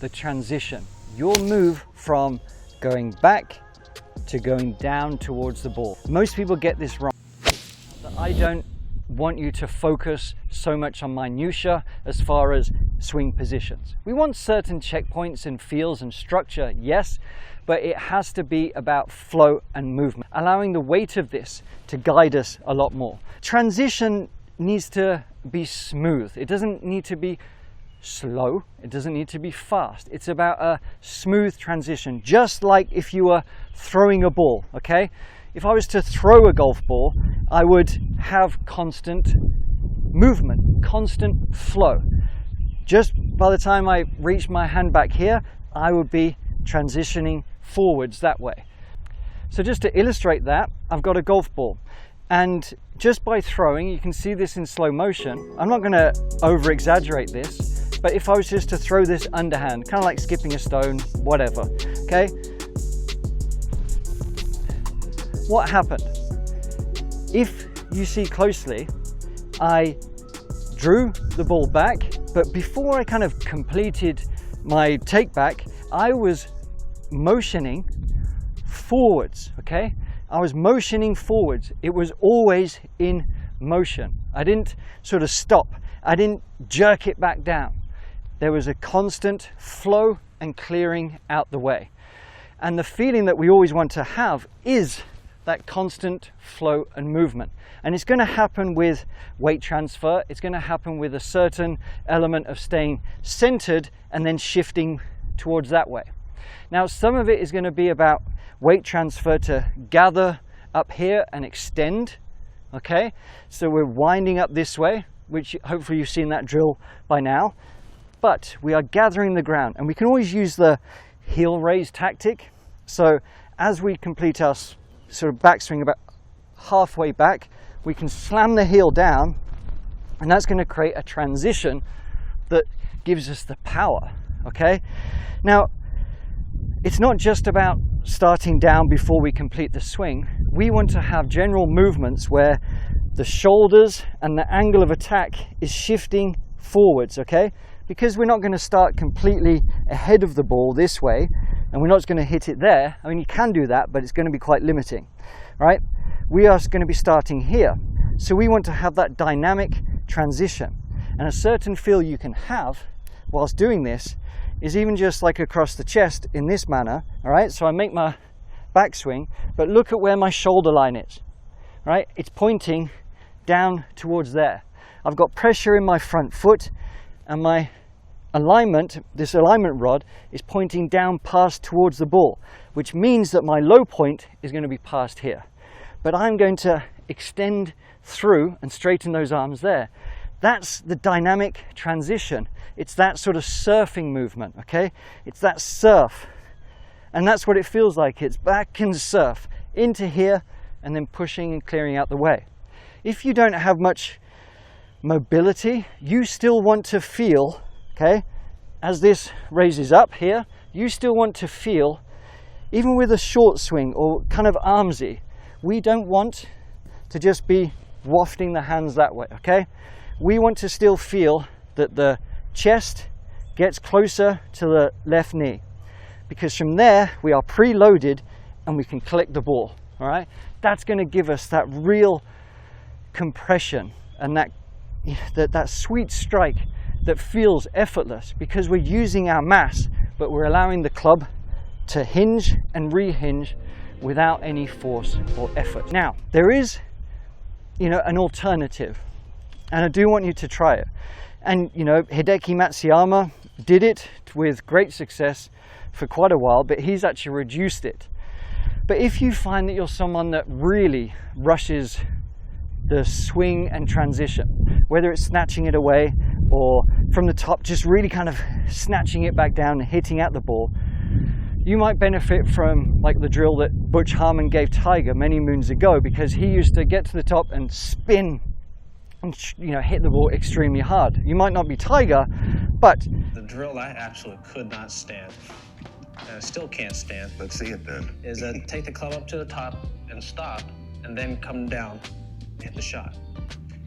the transition, your move from going back to going down towards the ball. Most people get this wrong. I don't want you to focus so much on minutia as far as swing positions. We want certain checkpoints and feels and structure, yes, but it has to be about flow and movement, allowing the weight of this to guide us a lot more. Transition needs to be smooth. It doesn't need to be slow. It doesn't need to be fast. It's about a smooth transition, just like if you were throwing a ball, okay? If I was to throw a golf ball, I would have constant movement, constant flow. Just by the time I reach my hand back here, I would be transitioning forwards that way. So just to illustrate that, I've got a golf ball, and just by throwing, you can see this in slow motion. I'm not going to over exaggerate this, but if I was just to throw this underhand, kind of like skipping a stone, whatever, okay? What happened? If you see closely, I drew the ball back, but before I kind of completed my take back, I was motioning forwards, okay? I was motioning forwards. It was always in motion. I didn't sort of stop. I didn't jerk it back down. There was a constant flow and clearing out the way. And the feeling that we always want to have is that constant flow and movement. And it's going to happen with weight transfer. It's going to happen with a certain element of staying centered and then shifting towards that way. Now, some of it is going to be about weight transfer to gather up here and extend, okay? So we're winding up this way, which hopefully you've seen that drill by now. But we are gathering the ground, and we can always use the heel raise tactic. So as we complete our sort of backswing about halfway back, we can slam the heel down, and that's going to create a transition that gives us the power, okay? Now, it's not just about starting down before we complete the swing. We want to have general movements where the shoulders and the angle of attack is shifting forwards, okay? Because we're not going to start completely ahead of the ball this way, and we're not going to hit it there. I mean, you can do that, but it's going to be quite limiting, right? We are going to be starting here. So we want to have that dynamic transition. And a certain feel you can have whilst doing this is even just like across the chest in this manner, all right? So I make my backswing, but look at where my shoulder line is, right? It's pointing down towards there. I've got pressure in my front foot, and my alignment, this alignment rod, is pointing down past towards the ball, which means that my low point is going to be past here. But I'm going to extend through and straighten those arms there. That's the dynamic transition. It's that sort of surfing movement, okay? It's that surf. And that's what it feels like. It's back and surf into here and then pushing and clearing out the way. If you don't have much mobility, you still want to feel, okay, as this raises up here, you still want to feel, even with a short swing or kind of armsy, we don't want to just be wafting the hands that way, okay? We want to still feel that the chest gets closer to the left knee, because from there we are preloaded and we can collect the ball, all right? That's going to give us that real compression and that sweet strike that feels effortless, because we're using our mass, but we're allowing the club to hinge and rehinge without any force or effort. Now, there is, an alternative, and I do want you to try it. And, Hideki Matsuyama did it with great success for quite a while, but he's actually reduced it. But if you find that you're someone that really rushes the swing and transition, whether it's snatching it away or from the top, just really kind of snatching it back down and hitting at the ball, you might benefit from like the drill that Butch Harmon gave Tiger many moons ago, because he used to get to the top and spin and hit the ball extremely hard. You might not be Tiger, but the drill I absolutely could not stand, and I still can't stand. Let's see it then. Is take the club up to the top and stop, and then come down, hit the shot.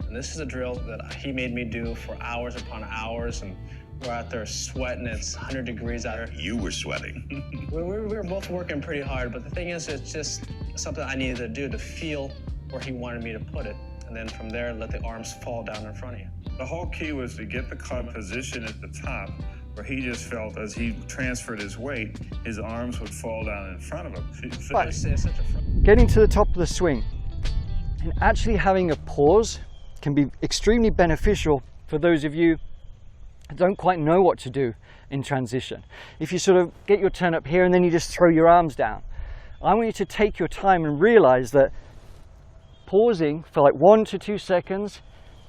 And this is a drill that he made me do for hours upon hours, and We're out there sweating, it's 100 degrees out here. You were sweating. We were both working pretty hard, but the thing is, it's just something I needed to do to feel where he wanted me to put it. And then from there, let the arms fall down in front of you. The whole key was to get the club position at the top where he just felt as he transferred his weight, his arms would fall down in front of him. But It's such a getting to the top of the swing and actually having a pause can be extremely beneficial for those of you who don't quite know what to do in transition. If you sort of get your turn up here and then you just throw your arms down, I want you to take your time and realize that pausing for like 1 to 2 seconds,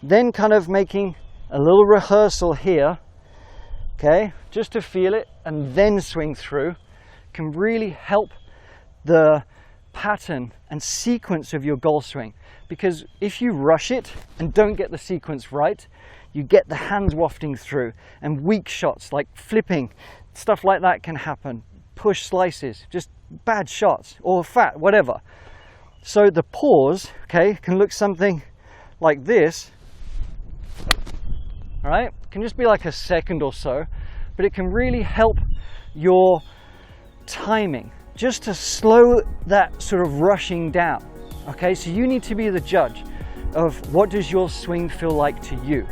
then kind of making a little rehearsal here, okay, just to feel it, and then swing through, can really help the pattern and sequence of your golf swing. Because if you rush it and don't get the sequence right, you get the hands wafting through, and weak shots like flipping, stuff like that can happen. Push slices, just bad shots, or fat, whatever. So the pause, okay, can look something like this. All right, it can just be like a second or so, but it can really help your timing, just to slow that sort of rushing down. Okay, so you need to be the judge of what does your swing feel like to you.